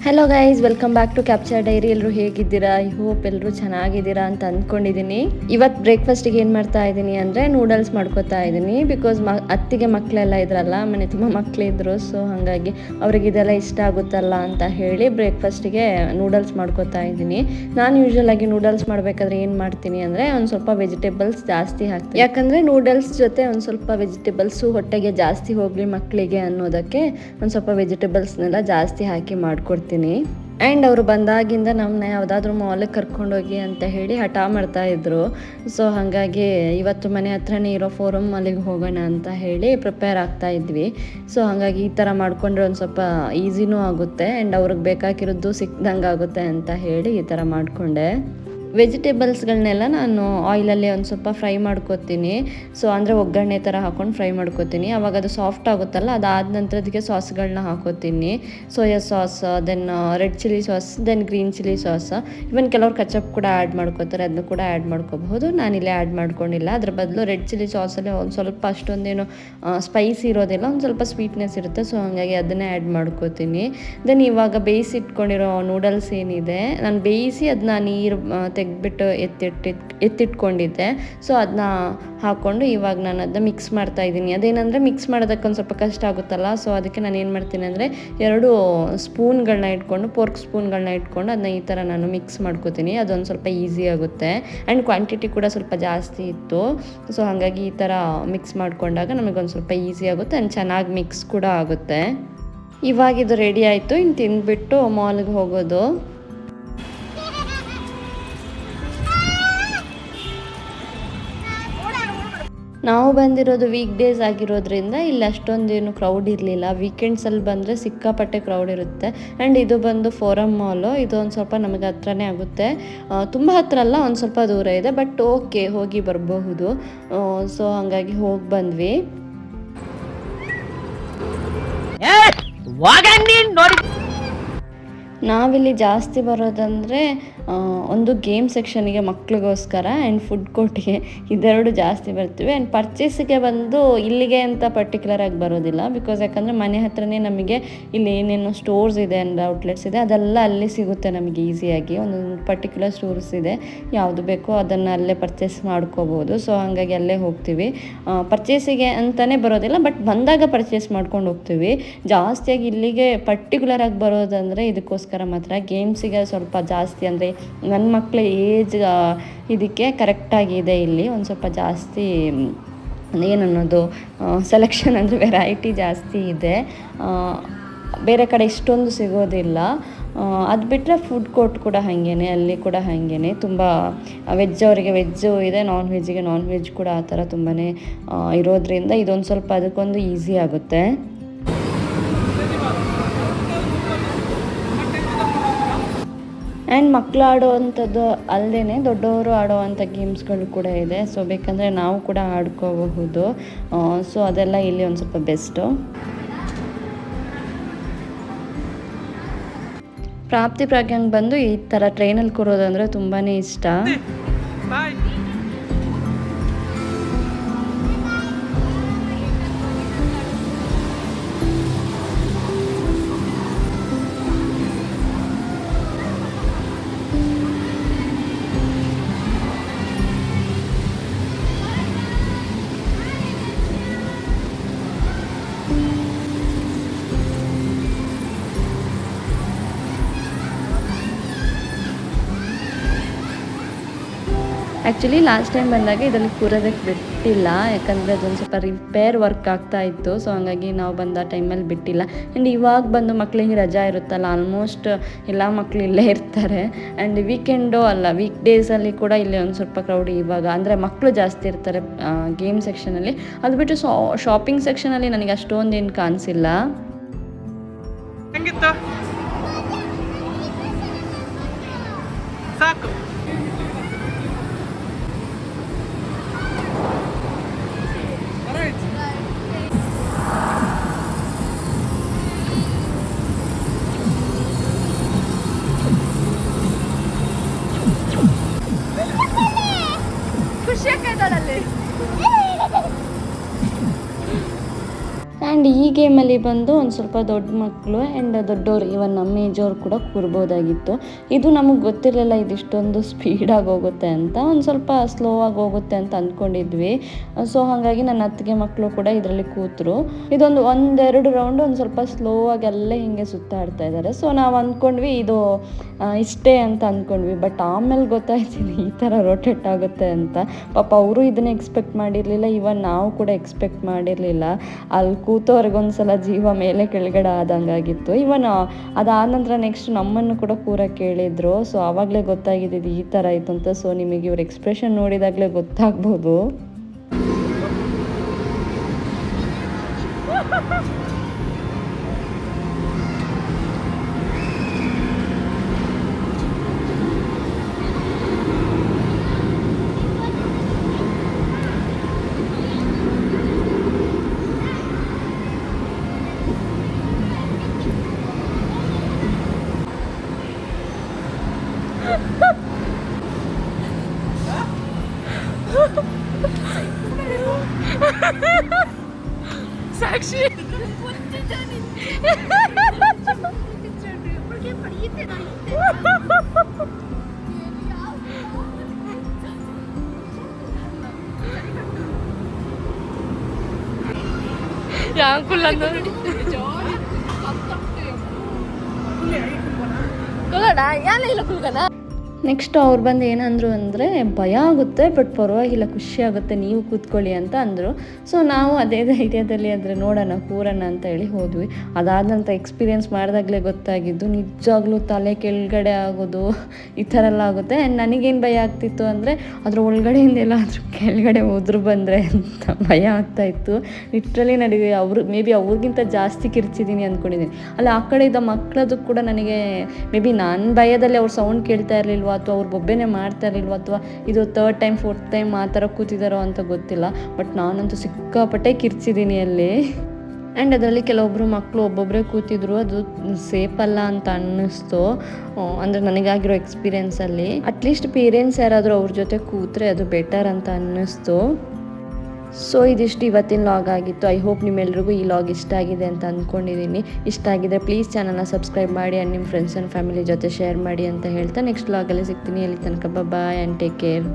Hello guys, welcome back to capture diary. ಎಲ್ಲರೂ ಹೇಗಿದ್ದೀರಾ? I hope ಎಲ್ಲರೂ ಚೆನ್ನಾಗಿದ್ದೀರಾ ಅಂತ ಅಂದ್ಕೊಂಡಿದ್ದೀನಿ. ಇವತ್ತು ಬ್ರೇಕ್ಫಾಸ್ಟಿಗೆ ಏನು ಮಾಡ್ತಾ ಇದ್ದೀನಿ ಅಂದರೆ ನೂಡಲ್ಸ್ ಮಾಡ್ಕೋತಾ ಇದ್ದೀನಿ. ಬಿಕಾಸ್ ಅತ್ತಿಗೆ ಮಕ್ಕಳೆಲ್ಲ ಇದ್ರಲ್ಲ, ಮನೆ ತುಂಬ ಮಕ್ಕಳಿದ್ರು. ಸೊ ಹಾಗಾಗಿ ಅವ್ರಿಗೆ ಇದೆಲ್ಲ ಇಷ್ಟ ಆಗುತ್ತಲ್ಲ ಅಂತ ಹೇಳಿ ಬ್ರೇಕ್ಫಾಸ್ಟಿಗೆ ನೂಡಲ್ಸ್ ಮಾಡ್ಕೋತಾ ಇದ್ದೀನಿ. ನಾನು ಯೂಶ್ವಲ್ ಆಗಿ ನೂಡಲ್ಸ್ ಮಾಡಬೇಕಾದ್ರೆ ಏನು ಮಾಡ್ತೀನಿ ಅಂದರೆ ಒಂದು ಸ್ವಲ್ಪ ವೆಜಿಟೇಬಲ್ಸ್ ಜಾಸ್ತಿ ಹಾಕ್ತೀನಿ. ಯಾಕಂದರೆ ನೂಡಲ್ಸ್ ಜೊತೆ ಒಂದು ಸ್ವಲ್ಪ ವೆಜಿಟೇಬಲ್ಸು ಹೊಟ್ಟೆಗೆ ಜಾಸ್ತಿ ಹೋಗಲಿ ಮಕ್ಕಳಿಗೆ ಅನ್ನೋದಕ್ಕೆ ಒಂದು ಸ್ವಲ್ಪ ವೆಜಿಟೇಬಲ್ಸ್ನೆಲ್ಲ ಜಾಸ್ತಿ ಹಾಕಿ ಮಾಡ್ಕೊಡ್ತೀನಿ. ಆ್ಯಂಡ್ ಅವರು ಬಂದಾಗಿಂದ ನಮ್ಮನ್ನ ಯಾವುದಾದ್ರೂ ಮಾಲಿಗೆ ಕರ್ಕೊಂಡೋಗಿ ಅಂತ ಹೇಳಿ ಹಠ ಮಾಡ್ತಾಯಿದ್ರು. ಸೊ ಹಾಗಾಗಿ ಇವತ್ತು ಮನೆ ಹತ್ರನೇ ಇರೋ ಫೋರಮ್ ಮಾಲಿಗೆ ಹೋಗೋಣ ಅಂತ ಹೇಳಿ ಪ್ರಿಪೇರ್ ಆಗ್ತಾ ಇದ್ವಿ. ಸೊ ಹಾಗಾಗಿ ಈ ಥರ ಮಾಡಿಕೊಂಡ್ರೆ ಒಂದು ಸ್ವಲ್ಪ ಈಸಿನೂ ಆಗುತ್ತೆ ಆ್ಯಂಡ್ ಅವ್ರಿಗೆ ಬೇಕಾಗಿರೋದು ಸಿಕ್ದಂಗೆ ಆಗುತ್ತೆ ಅಂತ ಹೇಳಿ ಈ ಥರ ಮಾಡಿಕೊಂಡೆ. ವೆಜಿಟೇಬಲ್ಸ್ಗಳನ್ನೆಲ್ಲ ನಾನು ಆಯಿಲಲ್ಲಿ ಒಂದು ಸ್ವಲ್ಪ ಫ್ರೈ ಮಾಡ್ಕೊತೀನಿ. ಸೊ ಅಂದರೆ ಒಗ್ಗರಣೆ ಥರ ಹಾಕ್ಕೊಂಡು ಫ್ರೈ ಮಾಡ್ಕೊತೀನಿ. ಆವಾಗ ಅದು ಸಾಫ್ಟ್ ಆಗುತ್ತಲ್ಲ, ಅದಾದ ನಂತರ ಅದಕ್ಕೆ ಸಾಸ್ಗಳನ್ನ ಹಾಕೋತೀನಿ. Soya sauce, then red chilli sauce, then green chilli sauce. Even ಕೆಲವ್ರು ಕಚಪ್ ಕೂಡ ಆ್ಯಡ್ ಮಾಡ್ಕೋತಾರೆ, ಅದನ್ನು ಕೂಡ ಆ್ಯಡ್ ಮಾಡ್ಕೋಬಹುದು. ನಾನಿಲ್ಲೇ ಆ್ಯಡ್ ಮಾಡ್ಕೊಂಡಿಲ್ಲ. ಅದ್ರ ಬದಲು ರೆಡ್ ಚಿಲ್ಲಿ ಸಾಸಲ್ಲಿ ಒಂದು ಸ್ವಲ್ಪ ಅಷ್ಟೊಂದೇನು ಸ್ಪೈಸಿ ಇರೋದಿಲ್ಲ, ಒಂದು ಸ್ವಲ್ಪ ಸ್ವೀಟ್ನೆಸ್ ಇರುತ್ತೆ. ಸೊ ಹಾಗಾಗಿ ಅದನ್ನೇ ಆ್ಯಡ್ ಮಾಡ್ಕೋತೀನಿ. ದೆನ್ ಇವಾಗ ಬೇಯಿಸಿಟ್ಕೊಂಡಿರೋ ನೂಡಲ್ಸ್ ಏನಿದೆ, ನಾನು ಬೇಯಿಸಿ ಅದನ್ನ ನೀರು ತೆಗೆದ್ಬಿಟ್ಟು ಎತ್ತಿಟ್ಕೊಂಡಿದ್ದೆ. ಸೊ ಅದನ್ನ ಹಾಕ್ಕೊಂಡು ಇವಾಗ ನಾನು ಅದನ್ನ ಮಿಕ್ಸ್ ಮಾಡ್ತಾ ಇದ್ದೀನಿ. ಅದೇನಂದರೆ ಮಿಕ್ಸ್ ಮಾಡೋದಕ್ಕೆ ಒಂದು ಸ್ವಲ್ಪ ಕಷ್ಟ ಆಗುತ್ತಲ್ಲ. ಸೊ ಅದಕ್ಕೆ ನಾನು ಏನು ಮಾಡ್ತೀನಿ ಅಂದರೆ 2 ಸ್ಪೂನ್ಗಳನ್ನ ಇಟ್ಕೊಂಡು, ಪೋರ್ಕ್ ಸ್ಪೂನ್ಗಳನ್ನ ಇಟ್ಕೊಂಡು ಅದನ್ನ ಈ ಥರ ನಾನು ಮಿಕ್ಸ್ ಮಾಡ್ಕೋತೀನಿ. ಅದೊಂದು ಸ್ವಲ್ಪ ಈಸಿ ಆಗುತ್ತೆ ಆ್ಯಂಡ್ ಕ್ವಾಂಟಿಟಿ ಕೂಡ ಸ್ವಲ್ಪ ಜಾಸ್ತಿ ಇತ್ತು. ಸೊ ಹಾಗಾಗಿ ಈ ಥರ ಮಿಕ್ಸ್ ಮಾಡಿಕೊಂಡಾಗ ನಮಗೊಂದು ಸ್ವಲ್ಪ ಈಸಿ ಆಗುತ್ತೆ ಆ್ಯಂಡ್ ಚೆನ್ನಾಗಿ ಮಿಕ್ಸ್ ಕೂಡ ಆಗುತ್ತೆ. ಇವಾಗ ಇದು ರೆಡಿ ಆಯಿತು. ಇನ್ನು ತಿಂದ್ಬಿಟ್ಟು ಮಾಲ್ಗೆ ಹೋಗೋದು. ನಾವು ಬಂದಿರೋದು ವೀಕ್ ಡೇಸ್ ಆಗಿರೋದ್ರಿಂದ ಇಲ್ಲಿ ಅಷ್ಟೊಂದೇನು ಕ್ರೌಡ್ ಇರಲಿಲ್ಲ. ವೀಕೆಂಡ್ಸಲ್ಲಿ ಬಂದರೆ ಸಿಕ್ಕಾಪಟ್ಟೆ ಕ್ರೌಡ್ ಇರುತ್ತೆ. ಆ್ಯಂಡ್ ಇದು ಬಂದು ಫೋರಮ್ ಮಾಲು. ಇದು ಒಂದು ಸ್ವಲ್ಪ ನಮಗೆ ಹತ್ರನೇ ಆಗುತ್ತೆ. ತುಂಬ ಹತ್ರ ಅಲ್ಲ, ಒಂದು ಸ್ವಲ್ಪ ದೂರ ಇದೆ, ಬಟ್ ಓಕೆ, ಹೋಗಿ ಬರಬಹುದು. ಸೊ ಹಾಗಾಗಿ ಹೋಗಿ ಬಂದ್ವಿ. ನಾವಿಲ್ಲಿ ಜಾಸ್ತಿ ಬರೋದಂದರೆ ಒಂದು ಗೇಮ್ ಸೆಕ್ಷನಿಗೆ ಮಕ್ಳಿಗೋಸ್ಕರ ಆ್ಯಂಡ್ ಫುಡ್ ಕೋರ್ಟಿಗೆ, ಇದೆರಡು ಜಾಸ್ತಿ ಬರ್ತೀವಿ. ಆ್ಯಂಡ್ ಪರ್ಚೇಸಿಗೆ ಬಂದು ಇಲ್ಲಿಗೆ ಅಂತ ಪರ್ಟಿಕ್ಯುಲರಾಗಿ ಬರೋದಿಲ್ಲ. ಬಿಕಾಸ್ ಯಾಕಂದರೆ ಮನೆ ಹತ್ರನೇ ನಮಗೆ ಇಲ್ಲಿ ಏನೇನೋ ಸ್ಟೋರ್ಸ್ ಇದೆ ಆ್ಯಂಡ್ ಔಟ್ಲೆಟ್ಸ್ ಇದೆ, ಅದೆಲ್ಲ ಅಲ್ಲಿ ಸಿಗುತ್ತೆ ನಮಗೆ ಈಸಿಯಾಗಿ. ಒಂದೊಂದು ಪರ್ಟಿಕ್ಯುಲರ್ ಸ್ಟೋರ್ಸ್ ಇದೆ, ಯಾವುದು ಬೇಕೋ ಅದನ್ನು ಅಲ್ಲೇ ಪರ್ಚೇಸ್ ಮಾಡ್ಕೋಬೋದು. ಸೊ ಹಾಗಾಗಿ ಅಲ್ಲೇ ಹೋಗ್ತೀವಿ. ಪರ್ಚೇಸಿಗೆ ಅಂತಲೇ ಬರೋದಿಲ್ಲ, ಬಟ್ ಬಂದಾಗ ಪರ್ಚೇಸ್ ಮಾಡ್ಕೊಂಡು ಹೋಗ್ತೀವಿ. ಜಾಸ್ತಿಯಾಗಿ ಇಲ್ಲಿಗೆ ಪರ್ಟಿಕ್ಯುಲರಾಗಿ ಬರೋದಂದರೆ ಇದಕ್ಕೋಸ್ಕರ ಮಾತ್ರ. ಗೇಮ್ಸಿಗೆ ಸ್ವಲ್ಪ ಜಾಸ್ತಿ, ಅಂದರೆ ನನ್ನ ಮಕ್ಕಳ ಏಜ್ ಇದಕ್ಕೆ ಕರೆಕ್ಟಾಗಿದೆ. ಇಲ್ಲಿ ಒಂದು ಸ್ವಲ್ಪ ಜಾಸ್ತಿ ಏನನ್ನೋದು ಸೆಲೆಕ್ಷನ್ ಅಂದರೆ ವೆರೈಟಿ ಜಾಸ್ತಿ ಇದೆ. ಬೇರೆ ಕಡೆ ಇಷ್ಟೊಂದು ಸಿಗೋದಿಲ್ಲ. ಅದು ಬಿಟ್ಟರೆ ಫುಡ್ ಕೋರ್ಟ್ ಕೂಡ ಹಾಗೇನೆ, ಅಲ್ಲಿ ಕೂಡ ಹಾಗೇನೆ ತುಂಬ ವೆಜ್ ಅವರಿಗೆ ವೆಜ್ಜು ಇದೆ, ನಾನ್ ವೆಜ್ಜಿಗೆ ನಾನ್ ವೆಜ್ ಕೂಡ ಆ ಥರ ತುಂಬಾ ಇರೋದ್ರಿಂದ ಇದೊಂದು ಸ್ವಲ್ಪ ಅದಕ್ಕೊಂದು ಈಸಿ ಆಗುತ್ತೆ. ಆ್ಯಂಡ್ ಮಕ್ಕಳು ಆಡೋವಂಥದ್ದು ಅಲ್ಲದೇ ದೊಡ್ಡವರು ಆಡೋವಂಥ ಗೇಮ್ಸ್ಗಳು ಕೂಡ ಇದೆ. ಸೊ ಬೇಕಂದರೆ ನಾವು ಕೂಡ ಆಡ್ಕೋಬಹುದು. ಸೊ ಅದೆಲ್ಲ ಇಲ್ಲಿ ಒಂದು ಸ್ವಲ್ಪ ಬೆಸ್ಟು. ಪ್ರಾಪ್ತಿ ಪ್ರಾಗ್ಯಂಗೆ ಬಂದು ಈ ಥರ ಟ್ರೈನಲ್ಲಿ ಕೂರೋದಂದರೆ ತುಂಬಾ ಇಷ್ಟ. ಆ್ಯಕ್ಚುಲಿ ಲಾಸ್ಟ್ ಟೈಮ್ ಬಂದಾಗ ಇದರಲ್ಲಿ ಕೂರೋದಕ್ಕೆ ಬಿಟ್ಟಿಲ್ಲ, ಯಾಕಂದರೆ ಅದೊಂದು ಸ್ವಲ್ಪ ರಿಪೇರ್ ವರ್ಕ್ ಆಗ್ತಾ ಇತ್ತು. ಸೊ ಹಾಗಾಗಿ ನಾವು ಬಂದ ಟೈಮಲ್ಲಿ ಬಿಟ್ಟಿಲ್ಲ. ಆ್ಯಂಡ್ ಇವಾಗ ಬಂದು ಮಕ್ಕಳಿಗೆ ರಜಾ ಇರುತ್ತಲ್ಲ, ಆಲ್ಮೋಸ್ಟ್ ಎಲ್ಲ ಮಕ್ಕಳು ಇಲ್ಲೇ ಇರ್ತಾರೆ. ಆ್ಯಂಡ್ ವೀಕೆಂಡು ಅಲ್ಲ, ವೀಕ್ ಡೇಸಲ್ಲಿ ಕೂಡ ಇಲ್ಲಿ ಒಂದು ಸ್ವಲ್ಪ ಕ್ರೌಡ್ ಇವಾಗ, ಅಂದರೆ ಮಕ್ಕಳು ಜಾಸ್ತಿ ಇರ್ತಾರೆ ಗೇಮ್ ಸೆಕ್ಷನಲ್ಲಿ. ಅದು ಬಿಟ್ಟು ಶಾಪಿಂಗ್ ಸೆಕ್ಷನಲ್ಲಿ ನನಗೆ ಅಷ್ಟೊಂದೇನು ಕಾಣಿಸಿಲ್ಲ. ಸಾಕು ಆ್ಯಂಡ್ ಈ ಗೇಮಲ್ಲಿ ಬಂದು ಒಂದು ಸ್ವಲ್ಪ ದೊಡ್ಡ ಮಕ್ಕಳು ಆ್ಯಂಡ್ ದೊಡ್ಡವರು ಇವನ್ ನಮ್ಮ ಏಜವ್ರು ಕೂಡ ಕೂರ್ಬೋದಾಗಿತ್ತು. ಇದು ನಮಗೆ ಗೊತ್ತಿರಲಿಲ್ಲ ಇದಿಷ್ಟೊಂದು ಸ್ಪೀಡಾಗಿ ಹೋಗುತ್ತೆ ಅಂತ, ಒಂದು ಸ್ವಲ್ಪ ಸ್ಲೋ ಆಗಿ ಹೋಗುತ್ತೆ ಅಂತ ಅಂದ್ಕೊಂಡಿದ್ವಿ. ಸೊ ಹಾಗಾಗಿ ನನ್ನ ಅತ್ತಿಗೆ ಮಕ್ಕಳು ಕೂಡ ಇದರಲ್ಲಿ ಕೂತರು. ಇದೊಂದು ಒಂದೆರಡು ರೌಂಡ್ ಒಂದು ಸ್ವಲ್ಪ ಸ್ಲೋ ಆಗಿ ಅಲ್ಲೇ ಹಿಂಗೆ ಸುತ್ತಾಡ್ತಾ ಇದ್ದಾರೆ. ಸೊ ನಾವು ಅಂದ್ಕೊಂಡ್ವಿ ಇದು ಇಷ್ಟೇ ಅಂತ ಅಂದ್ಕೊಂಡ್ವಿ. ಬಟ್ ಆಮೇಲೆ ಗೊತ್ತಾಯ್ತಿದೆ ಈ ಥರ ರೊಟೇಟ್ ಆಗುತ್ತೆ ಅಂತ. ಪಾಪ ಅವರು ಇದನ್ನ ಎಕ್ಸ್ಪೆಕ್ಟ್ ಮಾಡಿರಲಿಲ್ಲ, ಇವನ್ ನಾವು ಕೂಡ ಎಕ್ಸ್ಪೆಕ್ಟ್ ಮಾಡಿರಲಿಲ್ಲ. ಅಲ್ಲಿ ಕೂತವ್ರಿಗೊಂದ್ಸಲ ಜೀವ ಮೇಲೆ ಕೆಳಗಡೆ ಆದಂಗಾಗಿತ್ತು. ಇವನ್ ಅದಾದ ನಂತರ ನೆಕ್ಸ್ಟ್ ನಮ್ಮನ್ನು ಕೂಡ ಕೂರಕ್ಕೆ ಕೇಳಿದ್ರು. ಸೊ ಆವಾಗಲೇ ಗೊತ್ತಾಗಿದ್ದು ಈ ಥರ ಆಯಿತು ಅಂತ. ಸೊ ನಿಮಗೆ ಇವ್ರ ಎಕ್ಸ್ಪ್ರೆಷನ್ ನೋಡಿದಾಗಲೇ ಗೊತ್ತಾಗ್ಬೋದು. ಸಾಕ್ಷಿ 양kullan kulana yana ila kulgana. Next ಅವ್ರು ಬಂದು ಏನಂದರು ಅಂದರೆ ಭಯ ಆಗುತ್ತೆ ಬಟ್ ಪರವಾಗಿಲ್ಲ ಖುಷಿ ಆಗುತ್ತೆ ನೀವು ಕೂತ್ಕೊಳ್ಳಿ ಅಂತ ಅಂದರು. ಸೊ ನಾವು ಅದೇ ಧೈರ್ಯದಲ್ಲಿ ಅಂದರೆ ನೋಡೋಣ ಕೂರೋಣ ಅಂತ ಹೇಳಿ ಹೋದ್ವಿ. ಅದಾದ ನಂತರ ಎಕ್ಸ್ಪೀರಿಯೆನ್ಸ್ ಮಾಡಿದಾಗಲೇ ಗೊತ್ತಾಗಿದ್ದು ನಿಜವಾಗ್ಲೂ ತಲೆ ಕೆಳಗಡೆ ಆಗೋದು ಈ ಥರ ಎಲ್ಲ ಆಗುತ್ತೆ. ಆ್ಯಂಡ್ ನನಗೇನು ಭಯ ಆಗ್ತಿತ್ತು ಅಂದರೆ ಅದ್ರ ಒಳಗಡೆಯಿಂದ ಎಲ್ಲಾದರೂ ಕೆಳಗಡೆ ಹೋದ್ರು ಬಂದರೆ ಅಂತ ಭಯ ಆಗ್ತಾಯಿತ್ತು. ಲಿಟ್ರಲಿ ನನಗೆ ಮೇ ಬಿ ಅವ್ರಿಗಿಂತ ಜಾಸ್ತಿ ಕಿರ್ಚಿದ್ದೀನಿ ಅಂದ್ಕೊಂಡಿದ್ದೀನಿ. ಅಲ್ಲಿ ಆ ಕಡೆ ಇದ್ದ ಮಕ್ಕಳದು ಕೂಡ ನನಗೆ ಮೇ ಬಿ ನನ್ನ ಭಯದಲ್ಲಿ ಅವ್ರು ಸೌಂಡ್ ಕೇಳ್ತಾ ಇರಲಿಲ್ವ ಅಥವಾ ಅವ್ರು ಬೊಬ್ಬೆನೇ ಮಾಡ್ತಾ ಇರಲಿಲ್ವ ಅಥವಾ ಇದು 3rd ಟೈಮ್ 4th ಟೈಮ್ ಆ ಥರ ಕೂತಿದ್ದಾರೋ ಅಂತ ಗೊತ್ತಿಲ್ಲ. ಬಟ್ ನಾನಂತೂ ಸಿಕ್ಕಾಪಟ್ಟೆ ಕಿರ್ಚಿದ್ದೀನಿ ಅಲ್ಲಿ. ಆ್ಯಂಡ್ ಅದರಲ್ಲಿ ಕೆಲವೊಬ್ಬರು ಮಕ್ಕಳು ಒಬ್ಬೊಬ್ಬರೇ ಕೂತಿದ್ರು. ಅದು ಸೇಫ್ ಅಲ್ಲ ಅಂತ ಅನ್ನಿಸ್ತು. ಅಂದರೆ ನನಗಾಗಿರೋ ಎಕ್ಸ್ಪೀರಿಯೆನ್ಸಲ್ಲಿ ಅಟ್ಲೀಸ್ಟ್ ಪೇರೆಂಟ್ಸ್ ಯಾರಾದರೂ ಅವ್ರ ಜೊತೆ ಕೂತ್ರೆ ಅದು ಬೆಟರ್ ಅಂತ ಅನ್ನಿಸ್ತು. ಸೊ ಇದಿಷ್ಟು ಇವತ್ತಿನ ಲಾಗ್ ಆಗಿತ್ತು. ಐ ಹೋಪ್ ನಿಮ್ಮೆಲ್ರಿಗೂ ಈ ಲಾಗ್ ಇಷ್ಟ ಆಗಿದೆ ಅಂತ ಅಂದ್ಕೊಂಡಿದ್ದೀನಿ. ಇಷ್ಟ ಆಗಿದ್ರೆ ಪ್ಲೀಸ್ ಚಾನಲ್ನ ಸಬ್ಸ್ಕ್ರೈಬ್ ಮಾಡಿ ಆ್ಯಂಡ್ ನಿಮ್ಮ ಫ್ರೆಂಡ್ಸ್ ಆ್ಯಂಡ್ ಫ್ಯಾಮಿಲಿ ಜೊತೆ ಶೇರ್ ಮಾಡಿ ಅಂತ ಹೇಳ್ತಾ ನೆಕ್ಸ್ಟ್ ಲಾಗಲ್ಲಿ ಸಿಗ್ತೀನಿ. ಅಲ್ಲಿ ತನಕ ಬಾಯ್ ಆ್ಯಂಡ್ ಟೇಕ್ ಕೇರ್.